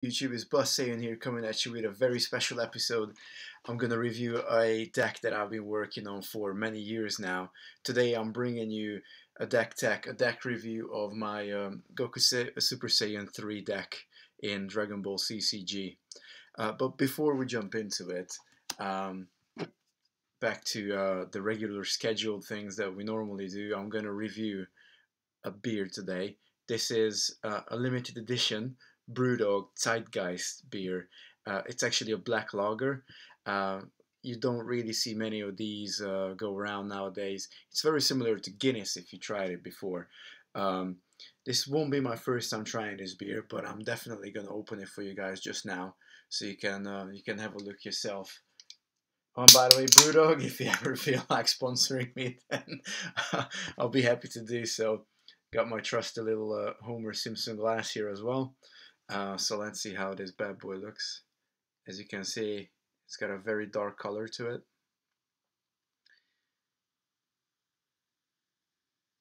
YouTube, is Saiyan here, coming at you with a very special episode. I'm gonna review a deck that I've been working on for many years now. Today I'm bringing you a deck review of my Goku Super Saiyan 3 deck in Dragon Ball CCG. But before we jump into it, um, back to the regular scheduled things that we normally do, I'm gonna review a beer today. This is a limited edition Brewdog Zeitgeist beer. It's actually a black lager. Uh, you don't really see many of these go around nowadays. It's very similar to Guinness if you tried it before. Um, this won't be my first time trying this beer, but I'm definitely gonna open it for you guys just now, so you can have a look yourself. Oh, and by the way, Brewdog, if you ever feel like sponsoring me, then I'll be happy to do so. Got my trusty little Homer Simpson glass here as well. So let's see how this bad boy looks. As you can see, it's got a very dark color to it.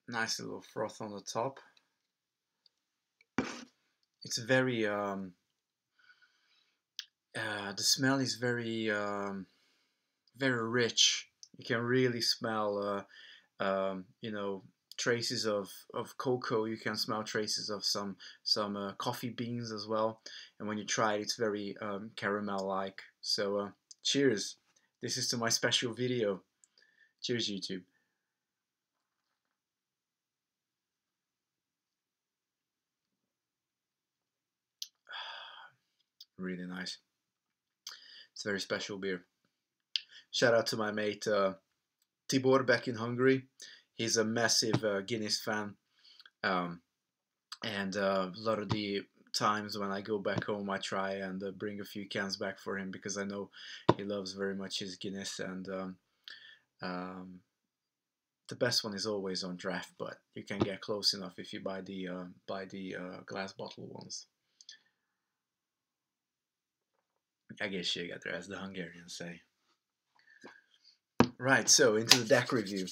Nice little froth on the top. It's very, the smell is very, very rich. You can really smell, you know, traces of cocoa. You can smell traces of some coffee beans as well. And when you try it, it's very caramel-like. So cheers. This is to my special video. Cheers, YouTube. Really nice. It's a very special beer. Shout out to my mate Tibor back in Hungary. He's a massive Guinness fan. And a lot of the times when I go back home, I try and bring a few cans back for him, because I know he loves very much his Guinness. And the best one is always on draft, but you can get close enough if you buy the glass bottle ones. I guess you got there, as the Hungarians say. Right, so into the deck review.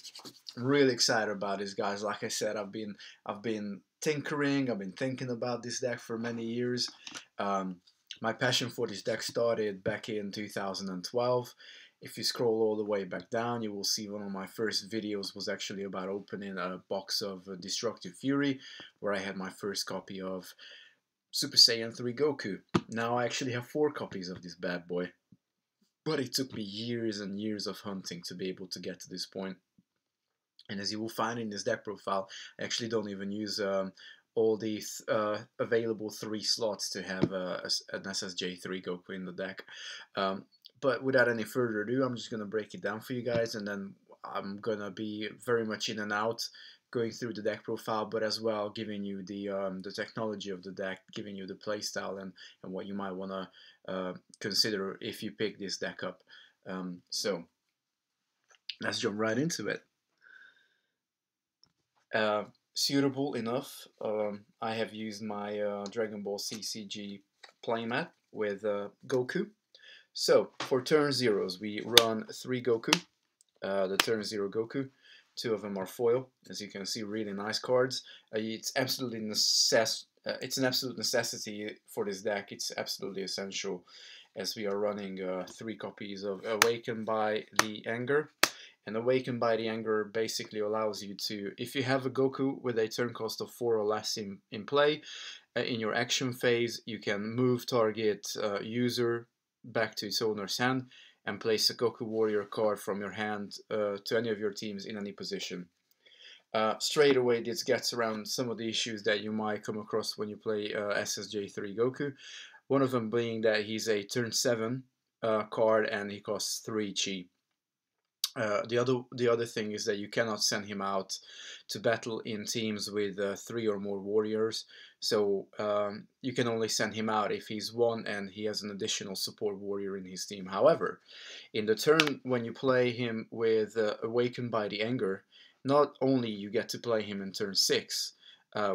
I'm really excited about this, guys. Like I said, I've been tinkering, I've been thinking about this deck for many years. My passion for this deck started back in 2012. If you scroll all the way back down, you will see one of my first videos was actually about opening a box of Destructive Fury, where I had my first copy of Super Saiyan 3 Goku. Now I actually have 4 copies of this bad boy. But it took me years and years of hunting to be able to get to this point. And as you will find in this deck profile, I actually don't even use all these available 3 slots to have an SSJ3 Goku in the deck. But without any further ado, I'm just going to break it down for you guys, and then I'm going to be very much in and out going through the deck profile, but as well giving you the technology of the deck, giving you the playstyle and what you might want to consider if you pick this deck up. So let's jump right into it. Suitable enough, I have used my Dragon Ball CCG playmat with Goku. So for turn zeros, we run 3 Goku. The turn 0 Goku. 2 of them are foil, as you can see. Really nice cards. It's an absolute necessity for this deck. It's absolutely essential, as we are running 3 copies of Awakened by the Anger. And Awakened by the Anger basically allows you to, if you have a Goku with a turn cost of 4 or less in play, in your action phase, you can move target user back to its owner's hand and place a Goku Warrior card from your hand to any of your teams in any position. Straight away, this gets around some of the issues that you might come across when you play SSJ3 Goku. One of them being that he's a turn 7 card and he costs 3 chi. The other thing is that you cannot send him out to battle in teams with 3 or more warriors. So you can only send him out if he's 1 and he has an additional support warrior in his team. However, in the turn when you play him with Awakened by the Anger, not only you get to play him in turn 6,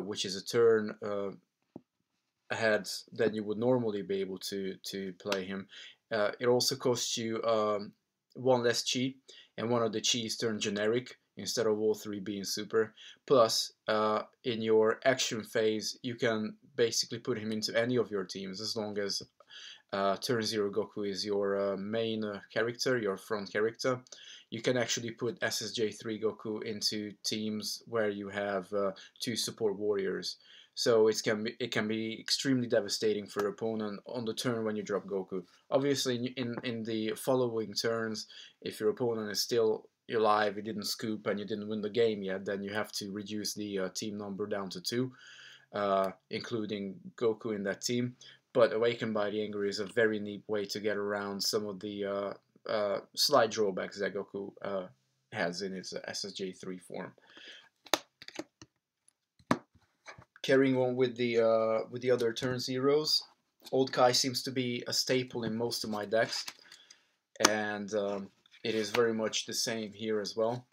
which is a turn ahead than you would normally be able to play him, it also costs you 1 less chi, and one of the chis turn generic instead of all 3 being super. Plus, in your action phase, you can basically put him into any of your teams as long as turn 0 Goku is your main character, your front character. You can actually put SSJ3 Goku into teams where you have 2 support warriors. So it can be extremely devastating for your opponent on the turn when you drop Goku. Obviously, in the following turns, if your opponent is still alive, you didn't scoop, and you didn't win the game yet, then you have to reduce the team number down to 2, including Goku in that team. But Awakened by the Anger is a very neat way to get around some of the slight drawbacks that Goku has in its SSJ3 form. Carrying on with the other turn zeros, Old Kai seems to be a staple in most of my decks, and it is very much the same here as well.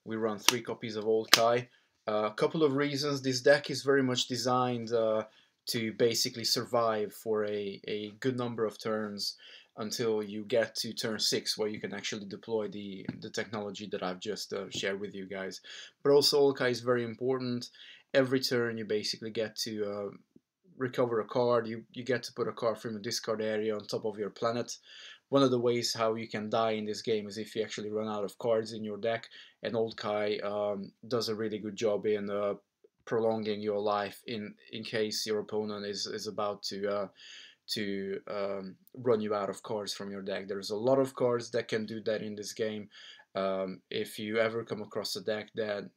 We run 3 copies of Old Kai. A couple of reasons. This deck is very much designed to basically survive for a good number of turns until you get to turn 6, where you can actually deploy the technology that I've just shared with you guys. But also Old Kai is very important. Every turn you basically get to recover a card. You get to put a card from the discard area on top of your planet. One of the ways how you can die in this game is if you actually run out of cards in your deck, and Old Kai does a really good job in prolonging your life in case your opponent is about to run you out of cards from your deck. There's a lot of cards that can do that in this game. If you ever come across a deck that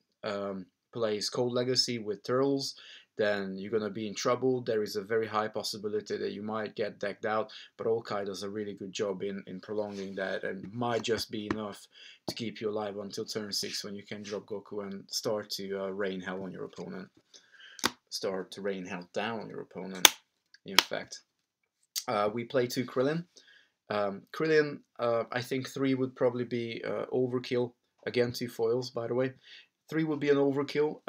plays Cold Legacy with Turtles, then you're going to be in trouble. There is a very high possibility that you might get decked out, but Old Kai does a really good job in prolonging that, and might just be enough to keep you alive until turn 6, when you can drop Goku and start to rain hell on your opponent. Start to rain hell down on your opponent, in fact. We play 2 Krillin. Krillin, I think 3 would probably be overkill. Again, 2 foils, by the way. 3 would be an overkill.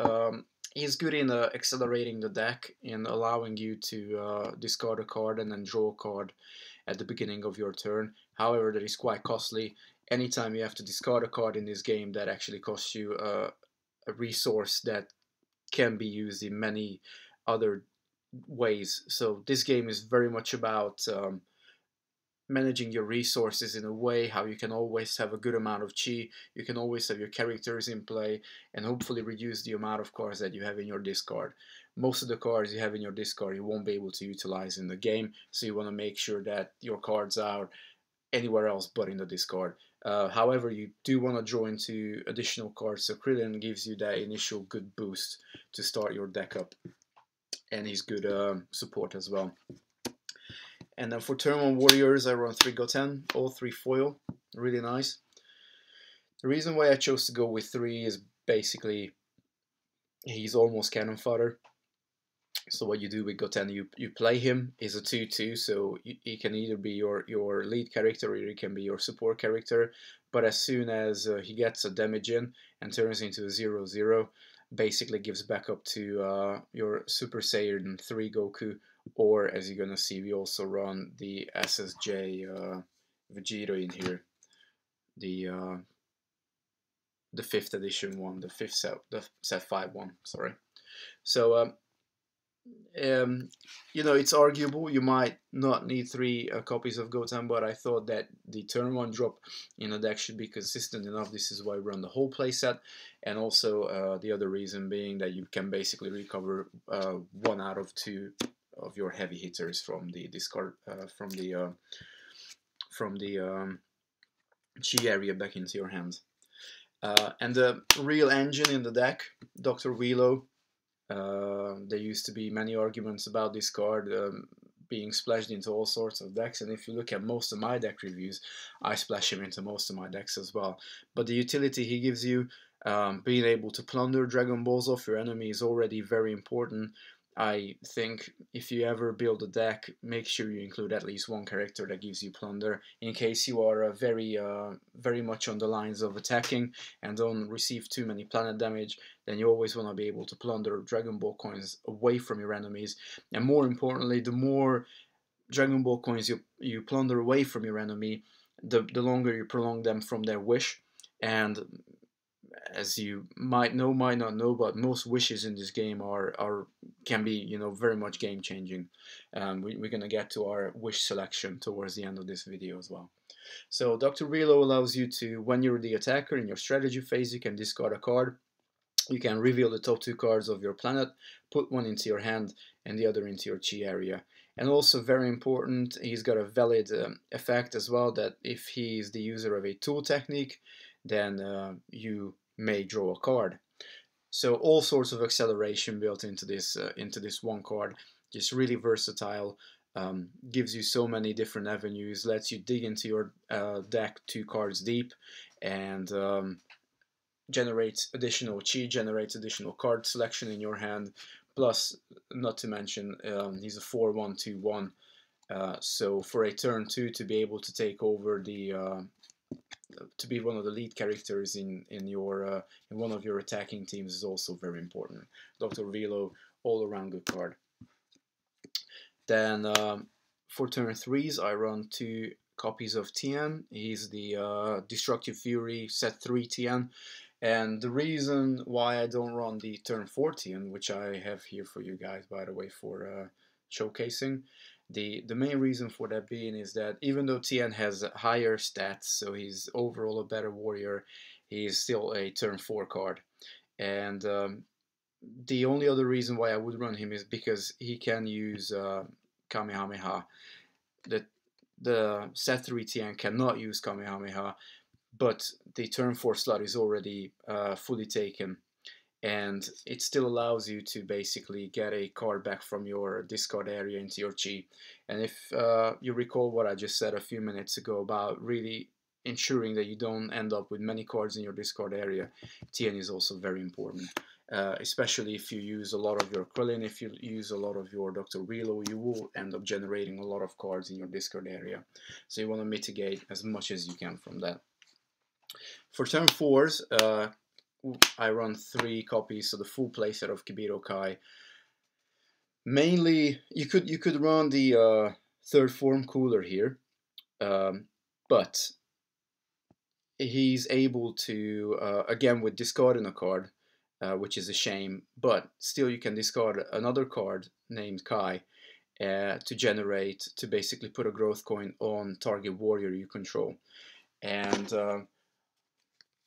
He's good in accelerating the deck, in allowing you to discard a card and then draw a card at the beginning of your turn. However, that is quite costly. Anytime you have to discard a card in this game, that actually costs you a resource that can be used in many other ways. So this game is very much about managing your resources in a way how you can always have a good amount of chi, you can always have your characters in play, and hopefully reduce the amount of cards that you have in your discard. Most of the cards you have in your discard you won't be able to utilize in the game, so you want to make sure that your cards are anywhere else but in the discard. However, you do want to draw into additional cards, so Krillin gives you that initial good boost to start your deck up, and he's good support as well. And then for turn 1 warriors, I run 3 Goten, all 3 foil, really nice. The reason why I chose to go with 3 is basically he's almost cannon fodder. So what you do with Goten, you play him, he's a 2/2, so he can either be your lead character or he can be your support character. But as soon as he gets a damage in and turns into a 0/0, basically gives back up to your Super Saiyan 3 Goku, or as you're gonna see, we also run the SSJ Vegeta in here, the 5th edition one, the 5th set, the set 5 one, sorry. So you know, it's arguable, you might not need 3 copies of Goten, but I thought that the turn 1 drop in a deck should be consistent enough. This is why we run the whole playset, and also the other reason being that you can basically recover 1 out of 2 of your heavy hitters from the discard, from the chi area back into your hands. And the real engine in the deck, Dr. Wheelo. There used to be many arguments about this card being splashed into all sorts of decks, and if you look at most of my deck reviews, I splash him into most of my decks as well. But the utility he gives you, being able to plunder Dragon Balls off your enemy, is already very important. I think if you ever build a deck, make sure you include at least 1 character that gives you plunder, in case you are very much on the lines of attacking and don't receive too many planet damage. Then you always want to be able to plunder Dragon Ball coins away from your enemies, and more importantly, the more Dragon Ball coins you plunder away from your enemy, the longer you prolong them from their wish, and as you might not know, but most wishes in this game can be, you know, very much game changing. We're gonna get to our wish selection towards the end of this video as well. So Dr. Reload allows you to, when you're the attacker in your strategy phase, you can discard a card. You can reveal the top 2 cards of your planet, put one into your hand and the other into your chi area. And also very important, he's got a valid effect as well, that if he is the user of a tool technique, then you may draw a card. So all sorts of acceleration built into this one card. Just really versatile. Gives you so many different avenues. Lets you dig into your deck 2 cards deep, and generates additional chi, generates additional card selection in your hand. Plus, not to mention, he's a 4-1-2-1. So for a turn 2 to be able to take over the to be one of the lead characters in one of your attacking teams is also very important. Dr. Velo, all around good card. Then for turn 3s, I run 2 copies of Tien. He's the Destructive Fury set 3 Tien. And the reason why I don't run the turn 4 Tien, which I have here for you guys, by the way, for showcasing, the main reason for that being is that even though Tien has higher stats, so he's overall a better warrior, he's still a turn 4 card. And the only other reason why I would run him is because he can use Kamehameha. The set 3 Tien cannot use Kamehameha, but the turn 4 slot is already fully taken, and it still allows you to basically get a card back from your discard area into your chi. And if you recall what I just said a few minutes ago about really ensuring that you don't end up with many cards in your discard area, Tien is also very important. Especially if you use a lot of your Krillin, if you use a lot of your Dr. Relo, you will end up generating a lot of cards in your discard area. So you want to mitigate as much as you can from that. For turn 4s, I run 3 copies of the full playset of Kibito Kai. Mainly, you could run the third form cooler here, but he's able to, again with discarding a card, which is a shame, but still you can discard another card named Kai to basically put a growth coin on target warrior you control. And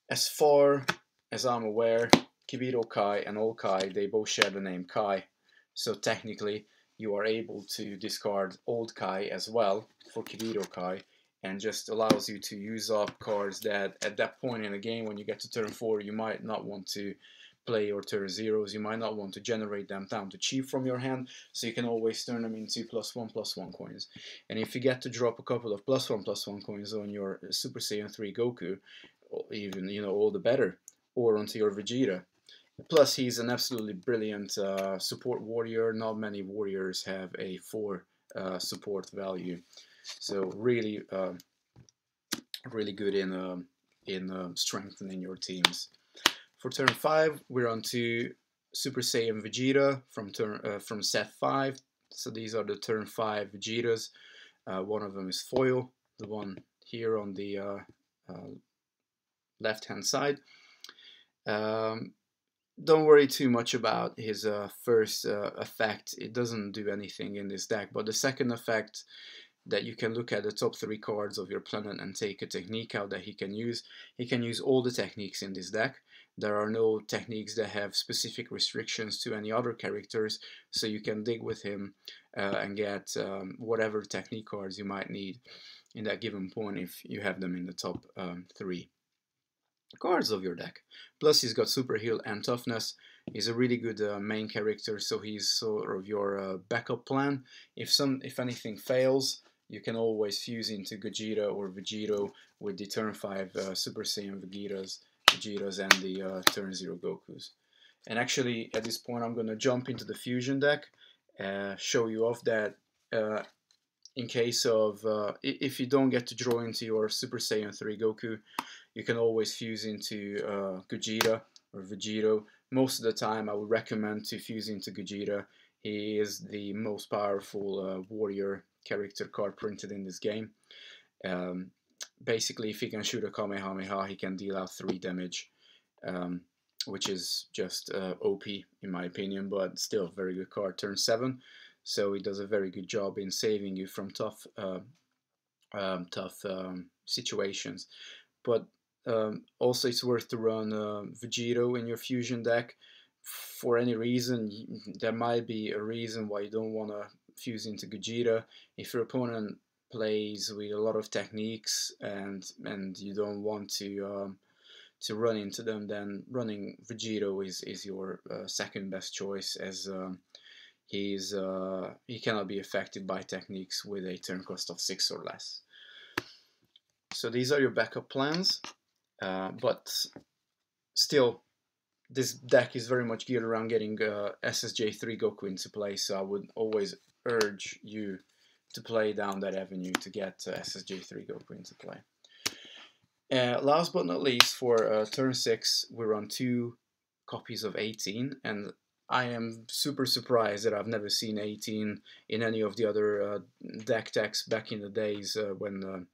as far as I'm aware, Kibito Kai and All Kai, they both share the name Kai, so technically you are able to discard Old Kai as well for Kibito Kai, and just allows you to use up cards that at that point in the game when you get to turn 4 you might not want to play, or turn 0s, you might not want to generate them down to chi from your hand, so you can always turn them into +1/+1 coins. And if you get to drop a couple of +1/+1 coins on your Super Saiyan 3 Goku, even, you know, all the better, or onto your Vegeta. Plus, he's an absolutely brilliant support warrior. Not many warriors have a 4 support value, so really, really good in strengthening your teams. For turn 5, we're on to Super Saiyan Vegeta from set 5. So these are the turn 5 Vegetas. One of them is foil, the one here on the left-hand side. Don't worry too much about his first effect. It doesn't do anything in this deck, but the second effect, that you can look at the top 3 cards of your planet and take a technique out that he can use. He can use all the techniques in this deck. There are no techniques that have specific restrictions to any other characters, so you can dig with him and get whatever technique cards you might need in that given point if you have them in the top 3 cards of your deck. Plus he's got super heal and toughness. He's a really good main character, so he's sort of your backup plan. If anything fails, you can always fuse into Gogeta or Vegeto with the turn 5 Super Saiyan Vegetas and the turn 0 Gokus. And actually at this point I'm going to jump into the fusion deck, show you off that in case of if you don't get to draw into your Super Saiyan 3 Goku, you can always fuse into Gogeta or Vegeto. Most of the time I would recommend to fuse into Gogeta. He is the most powerful warrior character card printed in this game. Basically, if he can shoot a Kamehameha, he can deal out 3 damage. um, which is just OP in my opinion, but still a very good card. Turn 7, so it does a very good job in saving you from tough situations. But also it's worth to run Vegito in your fusion deck. For any reason, there might be a reason why you don't want to fuse into Gogeta. If your opponent plays with a lot of techniques and you don't want to run into them, then running Vegito is your second best choice, as he cannot be affected by techniques with a turn cost of 6 or less. So these are your backup plans, but still, this deck is very much geared around getting SSJ3 Goku into play, so I would always urge you to play down that avenue to get SSJ3 Goku into play. Last but not least, for turn 6, we run 2 copies of 18, and I am super surprised that I've never seen 18 in any of the other deck decks back in the days when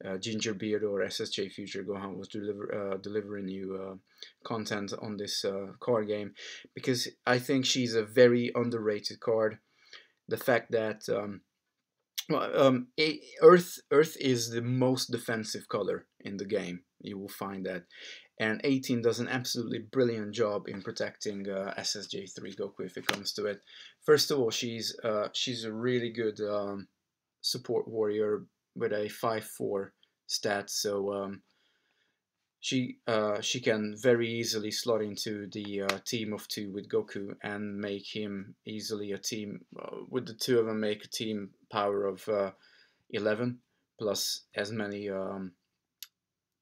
Gingerbeard or SSJ Future Gohan was delivering you content on this card game, because I think she's a very underrated card. The fact that Earth is the most defensive color in the game. You will find that, and 18 does an absolutely brilliant job in protecting SSJ3 Goku if it comes to it. First of all, she's a really good support warrior with a 5/4 stat, so she can very easily slot into the team of 2 with Goku and make him easily a team with the 2 of them, make a team power of 11 plus as many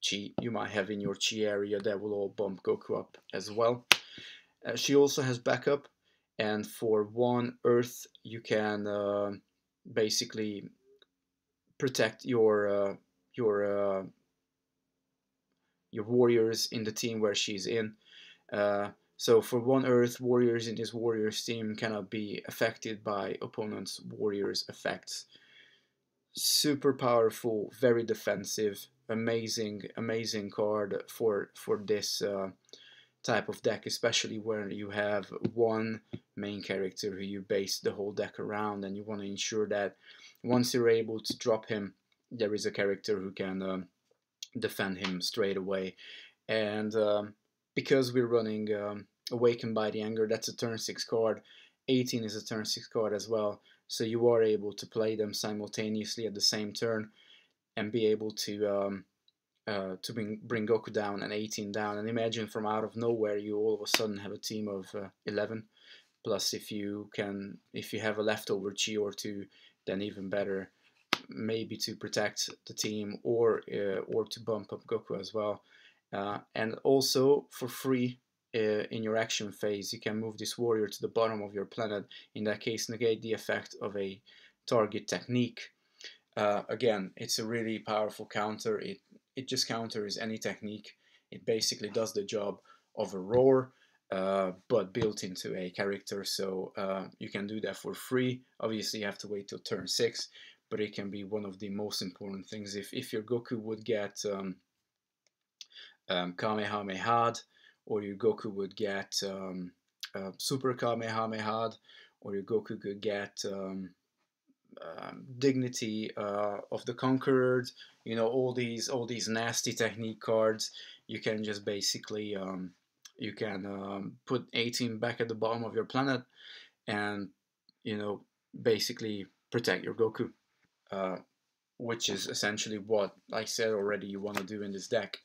chi you might have in your chi area. That will all bump Goku up as well. She also has backup, and for 1 Earth you can basically protect your warriors in the team where she's in. So for 1 Earth, warriors in this warriors team cannot be affected by opponent's warriors effects. Super powerful, very defensive, amazing card for this type of deck, especially where you have 1 main character who you base the whole deck around, and you want to ensure that once you're able to drop him, there is a character who can defend him straight away. And because we're running Awakened by the Anger, that's a turn 6 card. 18 is a turn 6 card as well, so you are able to play them simultaneously at the same turn and be able to bring Goku down and 18 down. And imagine from out of nowhere you all of a sudden have a team of 11. Plus, if you have a leftover chi or 2, then even better, maybe to protect the team or to bump up Goku as well. And also for free in your action phase, you can move this warrior to the bottom of your planet. In that case, negate the effect of a target technique. Again, it's a really powerful counter. It just counters any technique. It basically does the job of a roar, but built into a character. So you can do that for free. Obviously, you have to wait till turn 6, but it can be one of the most important things. If your Goku would get Kamehameha'd, or your Goku would get Super Kamehameha, or your Goku could get Dignity of the Conquered, all these nasty technique cards. You can just basically put 18 back at the bottom of your planet and basically protect your Goku, which is essentially what I said already you want to do in this deck.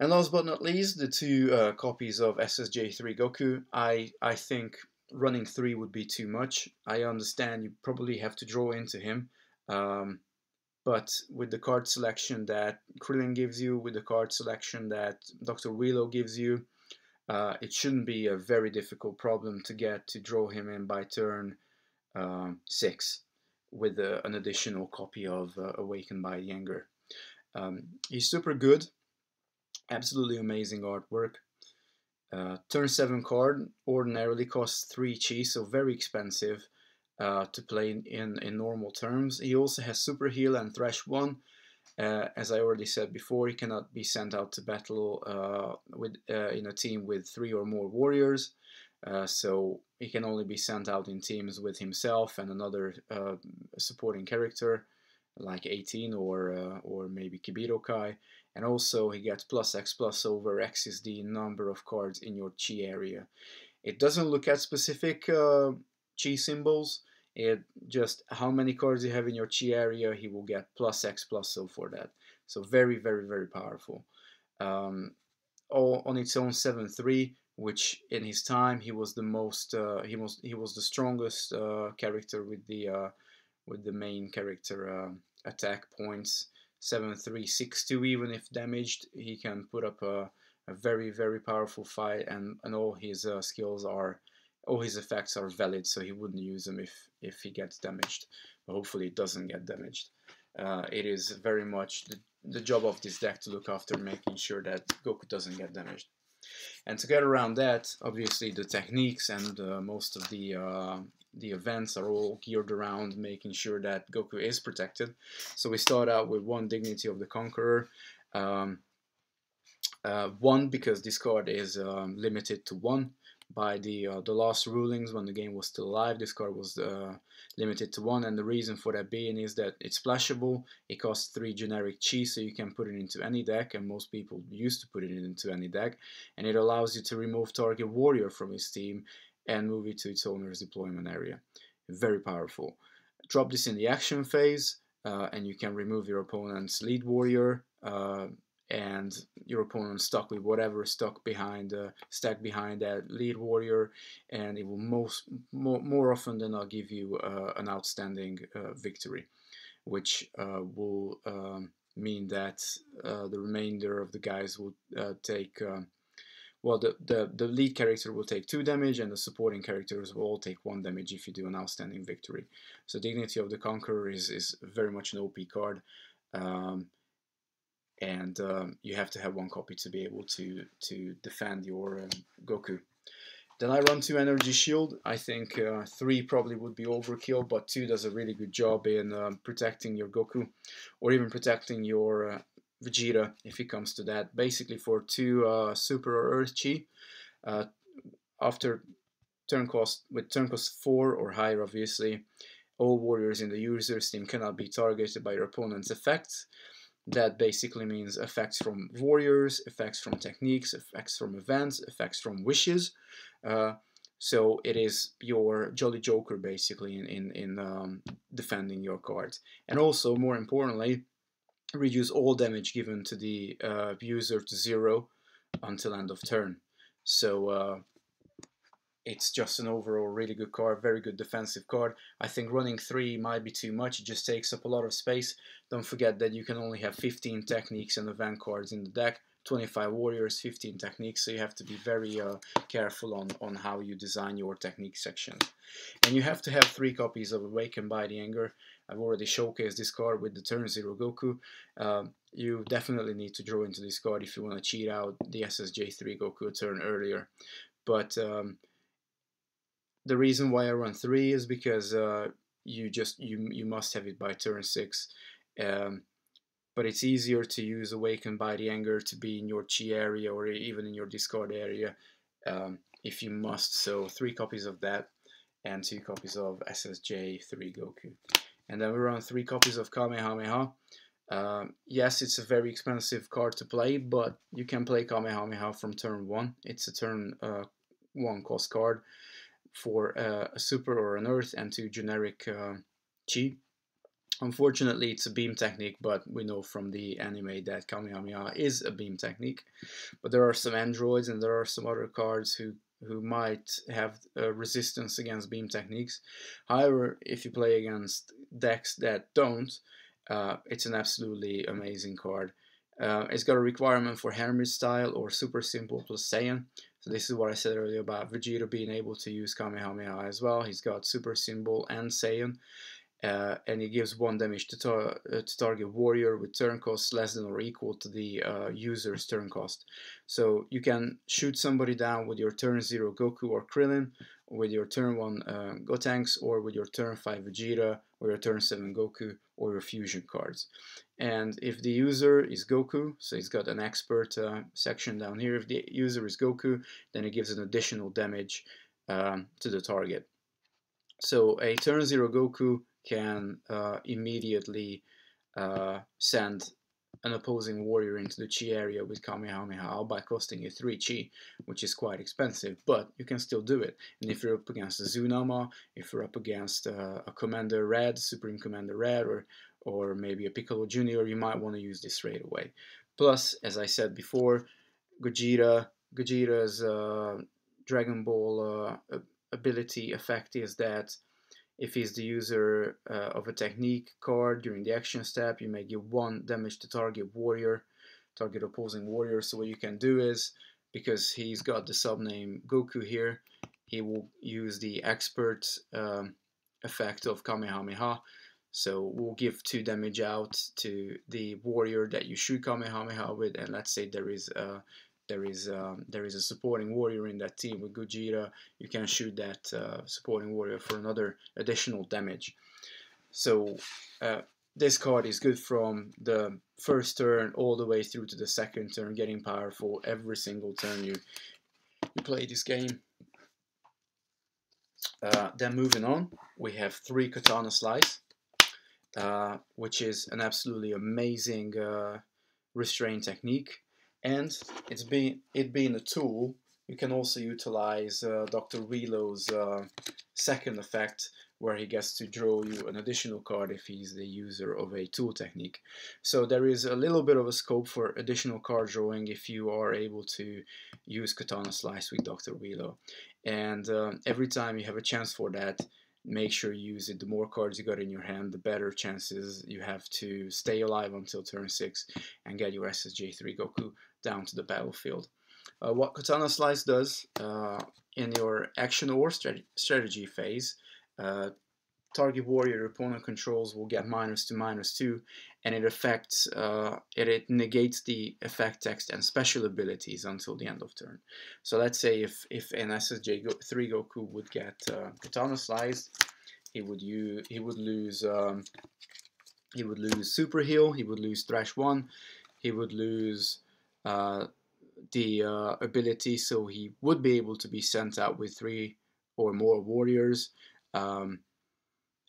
And last but not least, the 2 copies of SSJ3 Goku. I think running 3 would be too much. I understand you probably have to draw into him, but with the card selection that Krillin gives you, with the card selection that Dr. Willow gives you, it shouldn't be a very difficult problem to draw him in by turn 6 with an additional copy of Awakened by the Anger. He's super good. Absolutely amazing artwork. Turn 7 card ordinarily costs 3 chi, so very expensive to play in normal terms. He also has Super Heal and Thresh 1, As I already said before, he cannot be sent out to battle in a team with 3 or more warriors. So he can only be sent out in teams with himself and another supporting character, like 18 or maybe Kibito Kai. And also he gets plus X plus over X is the number of cards in your chi area. It doesn't look at specific chi symbols. It just how many cards you have in your chi area, he will get plus X plus O for that. So very, very, very powerful. All on its own 7-3, which in his time he was the most he was the strongest character with the main character attack points. 7-3, 6-2, even if damaged, he can put up a very, very powerful fight, and all his skills are, all his effects are valid, so he wouldn't use them if he gets damaged. But hopefully it doesn't get damaged. It is very much the job of this deck to look after making sure that Goku doesn't get damaged. And to get around that, obviously the techniques and most of the events are all geared around making sure that Goku is protected. So we start out with 1 Dignity of the Conqueror. 1 because this card is limited to 1 by the last rulings when the game was still alive. This card was limited to 1, and the reason for that being is that it's splashable. It costs 3 generic chi, so you can put it into any deck, and most people used to put it into any deck, and it allows you to remove target warrior from his team and move it to its owner's deployment area. Very powerful. Drop this in the action phase, and you can remove your opponent's lead warrior, and your opponent stuck with whatever stuck behind stack behind that lead warrior, and it will more often than not give you an outstanding victory, which will mean that the remainder of the guys will take well, the lead character will take 2 damage, and the supporting characters will all take 1 damage if you do an outstanding victory. So Dignity of the Conqueror is very much an OP card. And you have to have 1 copy to be able to defend your Goku. Then I run 2 Energy Shield. I think 3 probably would be overkill, but 2 does a really good job in protecting your Goku, or even protecting your Vegeta if it comes to that. Basically for 2 Super or Earth Chi, after turn cost, with turn cost 4 or higher obviously, all warriors in the user's team cannot be targeted by your opponent's effects. That basically means effects from warriors, effects from techniques, effects from events, effects from wishes. So it is your Jolly Joker basically in defending your cards. And also, more importantly, reduce all damage given to the user to 0 until end of turn. So it's just an overall really good card, very good defensive card. I think running 3 might be too much, it just takes up a lot of space. Don't forget that you can only have 15 techniques and event cards in the deck, 25 warriors, 15 techniques, so you have to be very careful on how you design your technique sections. And you have to have 3 copies of Awakened by the Anger. I've already showcased this card with the turn 0 Goku. You definitely need to draw into this card if you want to cheat out the SSJ3 Goku a turn earlier. But the reason why I run 3 is because you must have it by turn 6. But it's easier to use Awakened by the Anger to be in your chi area or even in your discard area if you must. So 3 copies of that and 2 copies of SSJ3 Goku. And then we run 3 copies of Kamehameha. Yes, it's a very expensive card to play, but you can play Kamehameha from turn 1. It's a turn 1 cost card for a super or an earth and 2 generic chi. Unfortunately, it's a beam technique, but we know from the anime that Kamehameha is a beam technique. But there are some androids and there are some other cards who might have resistance against beam techniques. However, if you play against decks that don't, it's an absolutely amazing card. It's got a requirement for Hermit style or super simple plus Saiyan. So this is what I said earlier about Vegeta being able to use Kamehameha as well. He's got super symbol and Saiyan. And he gives 1 damage to target warrior with turn cost less than or equal to the user's turn cost. So you can shoot somebody down with your turn 0 Goku or Krillin, with your turn 1 Gotenks, or with your turn 5 Vegeta, or your turn 7 Goku, or your fusion cards. And if the user is Goku, so he's got an expert section down here, if the user is Goku, then it gives an additional damage to the target. So a turn 0 Goku can immediately send an opposing warrior into the chi area with Kamehameha by costing you 3 chi, which is quite expensive, but you can still do it. And if you're up against a Zunama, if you're up against a Commander Red, Supreme Commander Red, or maybe a Piccolo Junior, you might want to use this straight away. Plus, as I said before, Gogeta's Dragon Ball ability effect is that if he's the user of a technique card during the action step, you may give 1 damage to target opposing warrior. So what you can do is, because he's got the subname Goku here, he will use the expert effect of Kamehameha. So we'll give 2 damage out to the warrior that you shoot Kamehameha with, and let's say there is a supporting warrior in that team with Gogeta, you can shoot that supporting warrior for another additional damage. So this card is good from the first turn all the way through to the second turn, getting powerful every single turn you play this game. Then moving on, we have 3 Katana Slice, which is an absolutely amazing restraint technique. And it being a tool, you can also utilize Dr. Relo's second effect, where he gets to draw you an additional card if he's the user of a tool technique. So there is a little bit of a scope for additional card drawing if you are able to use Katana Slice with Dr. Relo. And every time you have a chance for that, make sure you use it. The more cards you got in your hand, the better chances you have to stay alive until turn 6 and get your SSJ3 Goku down to the battlefield. What Katana Slice does in your action or strategy phase, target warrior your opponent controls will get -2/-2, and it affects it negates the effect text and special abilities until the end of turn. So let's say if an SSJ3 Goku would get Katana Slice, he would lose Super Heal, he would lose Thrash 1, he would lose the ability, so he would be able to be sent out with 3 or more warriors.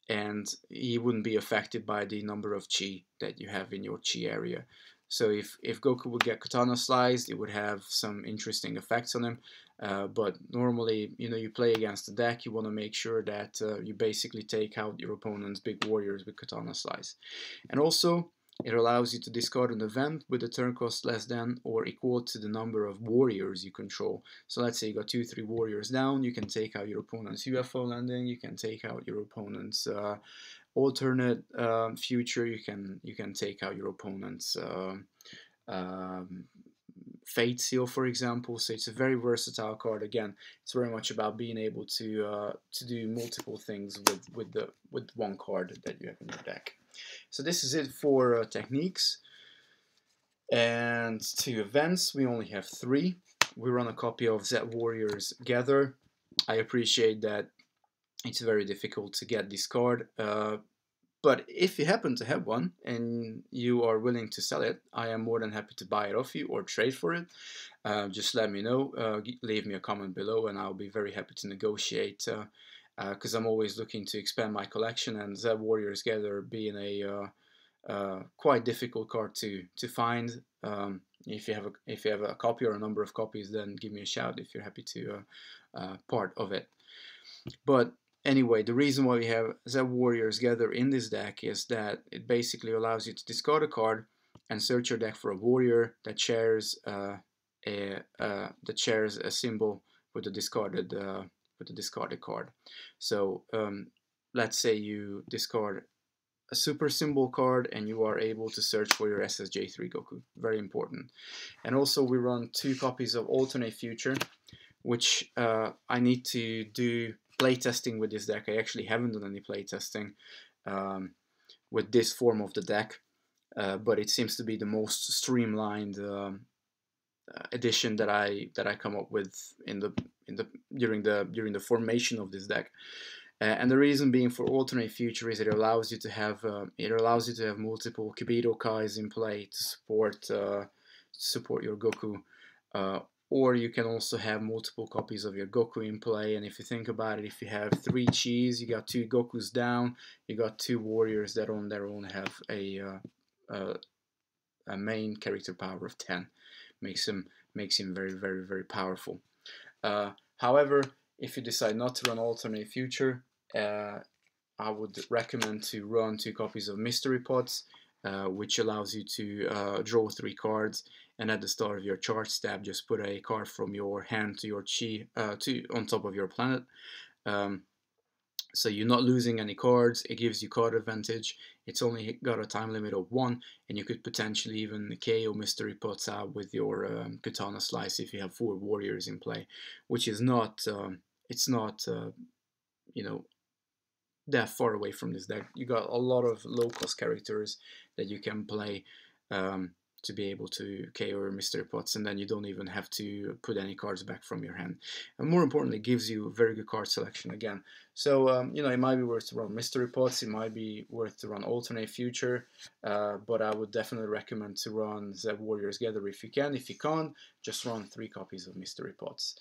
And he wouldn't be affected by the number of chi that you have in your chi area. So if Goku would get Katana Sliced, it would have some interesting effects on him. But normally, you play against the deck, you want to make sure that you basically take out your opponent's big warriors with Katana Slice. And also, it allows you to discard an event with a turn cost less than or equal to the number of warriors you control. So let's say you got 2-3 warriors down, you can take out your opponent's UFO landing, you can take out your opponent's alternate future, you can take out your opponent's Fate Seal, for example. So it's a very versatile card. Again, it's very much about being able to do multiple things with one card that you have in your deck. So this is it for techniques. And to events, we only have 3. We run a copy of Z Warriors Gather. I appreciate that it's very difficult to get this card, but if you happen to have one and you are willing to sell it, I am more than happy to buy it off you or trade for it. Just let me know, leave me a comment below, and I'll be very happy to negotiate, because I'm always looking to expand my collection, and Z Warriors Gather being a quite difficult card to find. If you have a copy or a number of copies, then give me a shout if you're happy to part of it. But anyway, the reason why we have Z Warriors Gather in this deck is that it basically allows you to discard a card and search your deck for a warrior that shares a symbol with the discarded card. So let's say you discard a super symbol card and you are able to search for your SSJ3 Goku. Very important. And also we run 2 copies of Alternate Future, which I need to do playtesting with this deck. I actually haven't done any playtesting with this form of the deck, but it seems to be the most streamlined edition that I come up with during the formation of this deck. And the reason being for alternate future is it allows you to have multiple Kibito Kais in play to support your Goku. Or you can also have multiple copies of your Goku in play. And if you think about it, if you have 3 Chis, you got 2 Gokus down, you got 2 warriors that on their own have a main character power of 10. Makes him very, very, very powerful. However, if you decide not to run alternate future, I would recommend to run 2 copies of mystery pots, which allows you to draw 3 cards, and at the start of your charge step, just put a card from your hand to your chi on top of your planet. So you're not losing any cards. It gives you card advantage. It's only got a time limit of 1, and you could potentially even KO mystery pots out with your katana slice if you have 4 warriors in play, which is not it's not you know, that far away from this deck. You got a lot of low cost characters that you can play to be able to KO your mystery pots, and then you don't even have to put any cards back from your hand. And more importantly, it gives you very good card selection again. So you know, it might be worth to run mystery pots, it might be worth to run alternate future, but I would definitely recommend to run Zeb Warriors Gather if you can. If you can't, just run 3 copies of mystery pots.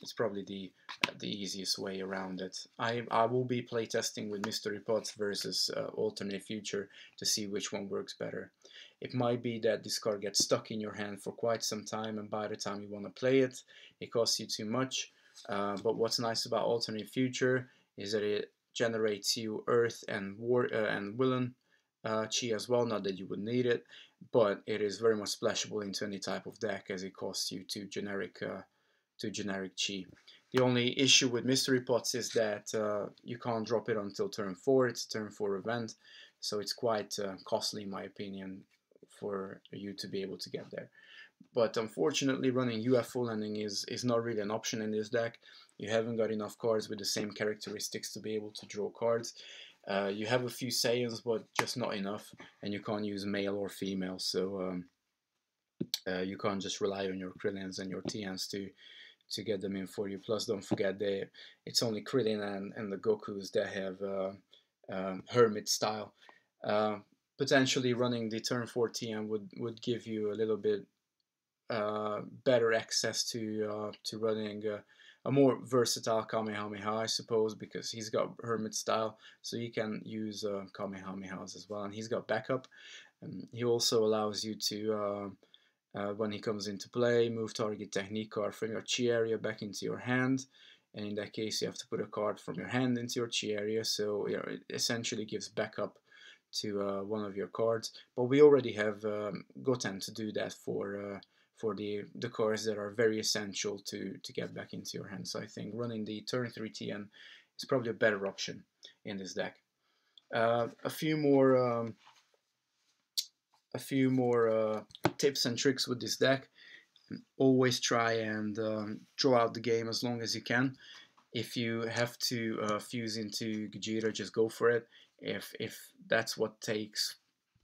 It's probably the easiest way around it. I will be playtesting with mystery pots versus alternate future to see which one works better. It might be that this card gets stuck in your hand for quite some time, and by the time you want to play it, it costs you too much. But what's nice about alternate future is that it generates you Earth and Willen chi as well. Not that you would need it, but it is very much splashable into any type of deck, as it costs you 2 generic chi. The only issue with mystery pots is that you can't drop it until turn 4. It's a turn 4 event, so it's quite costly in my opinion for you to be able to get there. But unfortunately, running UFO landing is not really an option in this deck. You haven't got enough cards with the same characteristics to be able to draw cards. You have a few Saiyans, but just not enough, and you can't use male or female, so you can't just rely on your Krillins and your Tians to get them in for you. Plus, don't forget it's only Krillin and the Gokus that have Hermit style. Potentially running the turn 4 TM would give you a little bit better access to running a more versatile Kamehameha, I suppose, because he's got Hermit style, so you can use Kamehamehas as well, and he's got backup. He also allows you to, when he comes into play, move target technique card from your chi area back into your hand, and in that case you have to put a card from your hand into your chi area, so you know, it essentially gives backup to one of your cards. But we already have Goten to do that for the cards that are very essential to get back into your hand. So I think running the turn 3 TN is probably a better option in this deck. A few more tips and tricks with this deck. Always try and draw out the game as long as you can. If you have to fuse into Gogeta, just go for it. If that's what takes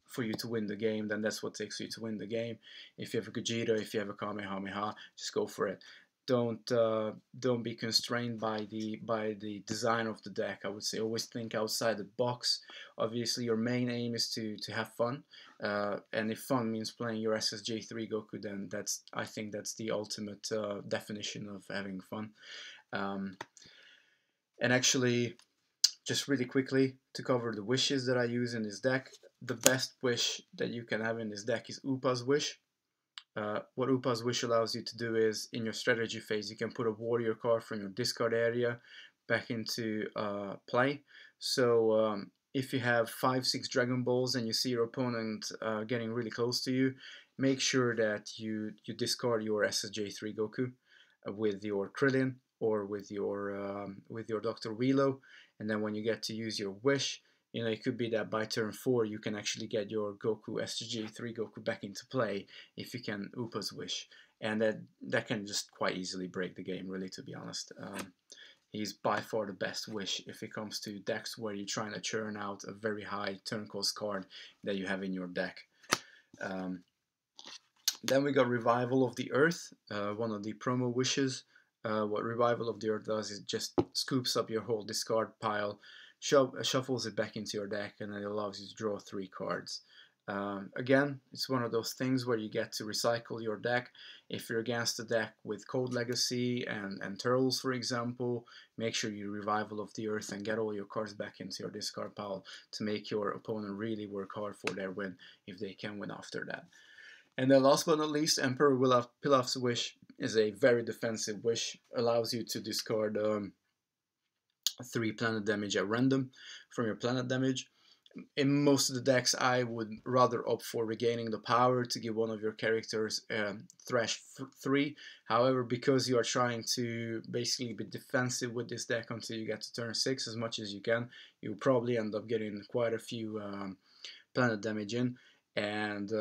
for you to win the game, then that's what takes you to win the game. If you have a Gogeta, if you have a Kamehameha, just go for it. Don't be constrained by the design of the deck. I would say always think outside the box. Obviously, your main aim is to have fun, and if fun means playing your SSJ3 Goku, then I think that's the ultimate definition of having fun. And actually, just really quickly to cover the wishes that I use in this deck, the best wish that you can have in this deck is Upa's Wish. What Upa's Wish allows you to do is, in your strategy phase, you can put a warrior card from your discard area back into play. So if you have 5-6 Dragon Balls and you see your opponent getting really close to you, make sure that you discard your SSJ3 Goku with your Krillin or with your Dr. Wheelo, and then when you get to use your wish, you know, it could be that by turn 4 you can actually get your Goku SSJ3 Goku back into play if you can Upa's Wish, and that can just quite easily break the game, really, to be honest. He's by far the best wish if it comes to decks where you're trying to churn out a very high turn cost card that you have in your deck. Then we got Revival of the Earth, one of the promo wishes. What Revival of the Earth does is just scoops up your whole discard pile, shuffles it back into your deck, and it allows you to draw 3 cards. Again, it's one of those things where you get to recycle your deck. If you're against a deck with Cold Legacy and Turtles, for example, make sure you Revival of the Earth and get all your cards back into your discard pile to make your opponent really work hard for their win, if they can win after that. And then last but not least, Emperor Pilaf's Wish is a very defensive wish. Allows you to discard 3 planet damage at random from your planet damage. In most of the decks, I would rather opt for regaining the power to give one of your characters Thresh 3. However, because you are trying to basically be defensive with this deck until you get to turn 6 as much as you can, you'll probably end up getting quite a few planet damage in. And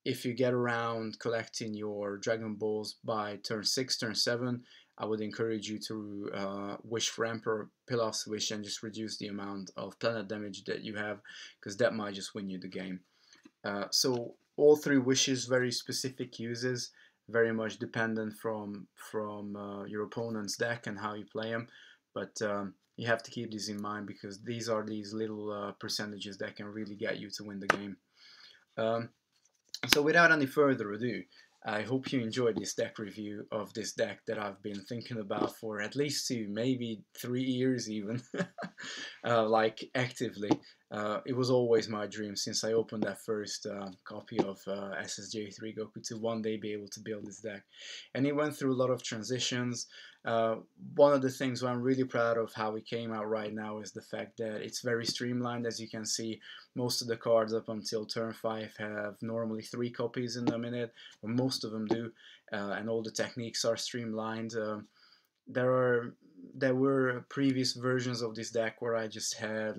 if you get around collecting your Dragon Balls by turn 6, turn 7, I would encourage you to wish for Emperor Pilaf's Wish and just reduce the amount of planet damage that you have, because that might just win you the game. So all 3 wishes, very specific uses, very much dependent from your opponent's deck and how you play them. But you have to keep these in mind, because these are these little percentages that can really get you to win the game. So without any further ado, I hope you enjoyed this deck review of this deck that I've been thinking about for at least 2, maybe 3 years even, like actively. It was always my dream since I opened that first copy of SSJ3 Goku to one day be able to build this deck. And it went through a lot of transitions. One of the things where I'm really proud of how it came out right now is the fact that it's very streamlined. As you can see, most of the cards up until turn 5 have normally 3 copies in them in it, or most of them do, and all the techniques are streamlined. There were previous versions of this deck where I just had,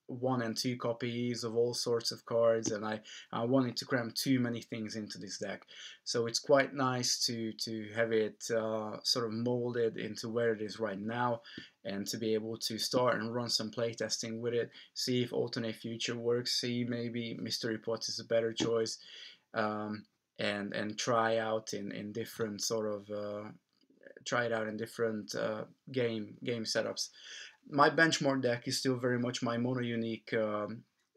1 and 2 copies of all sorts of cards, and I wanted to cram too many things into this deck. So it's quite nice to have it sort of molded into where it is right now, and to be able to start and run some playtesting with it, see if Alternate Future works, see maybe Mystery Pot is a better choice, and try out in different sort of try it out in different game setups. My benchmark deck is still very much my mono unique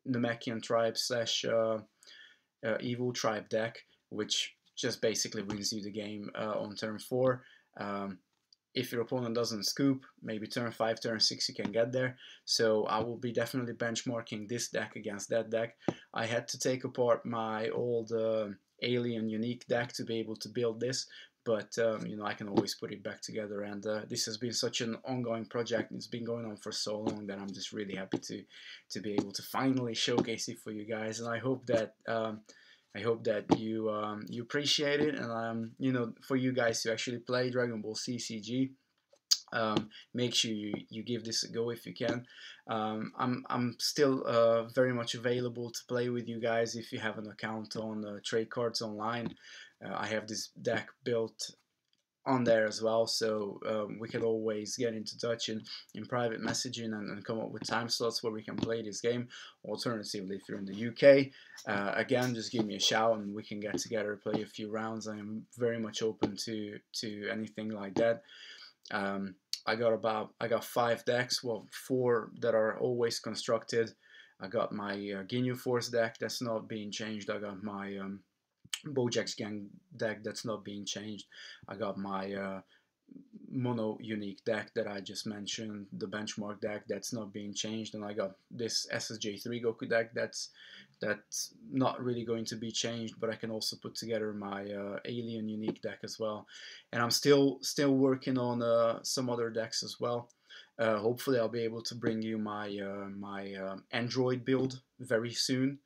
Namekian tribe slash evil tribe deck, which just basically wins you the game on turn 4. If your opponent doesn't scoop, maybe turn 5, turn 6 you can get there. So I will be definitely benchmarking this deck against that deck. I had to take apart my old alien unique deck to be able to build this, but I can always put it back together, and this has been such an ongoing project. It's been going on for so long that I'm just really happy to be able to finally showcase it for you guys, and I hope that you appreciate it, and for you guys to actually play Dragon Ball CCG, make sure you give this a go if you can. I'm still very much available to play with you guys if you have an account on Trade Cards Online. I have this deck built on there as well, so we can always get into touch in private messaging and come up with time slots where we can play this game. Alternatively, if you're in the UK, again, just give me a shout and we can get together, play a few rounds. I am very much open to anything like that. I got 5 decks, well, 4 that are always constructed. I got my Ginyu Force deck that's not being changed. I got my Bojack's Gang deck that's not being changed. I got my mono unique deck that I just mentioned, the benchmark deck that's not being changed, and I got this SSJ3 Goku deck that's not really going to be changed, but I can also put together my alien unique deck as well. And I'm still working on some other decks as well. Hopefully I'll be able to bring you my Android build very soon.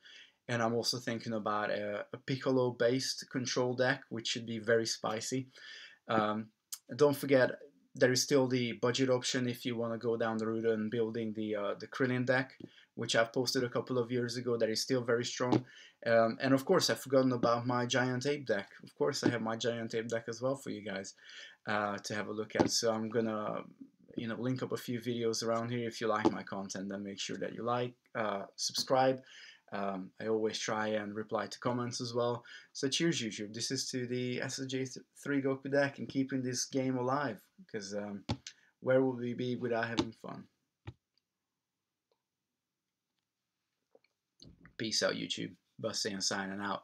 And I'm also thinking about a Piccolo-based control deck, which should be very spicy. Don't forget, there is still the budget option if you want to go down the route and building the Krillin deck, which I've posted a couple of years ago. That is still very strong. And of course, I've forgotten about my Giant Ape deck. Of course, I have my Giant Ape deck as well for you guys to have a look at. So I'm gonna link up a few videos around here. If you like my content, then make sure that you like, subscribe. I always try and reply to comments as well. So cheers, YouTube. This is to the SSJ3 Goku deck and keeping this game alive. Because where would we be without having fun? Peace out, YouTube. Bussy and signing out.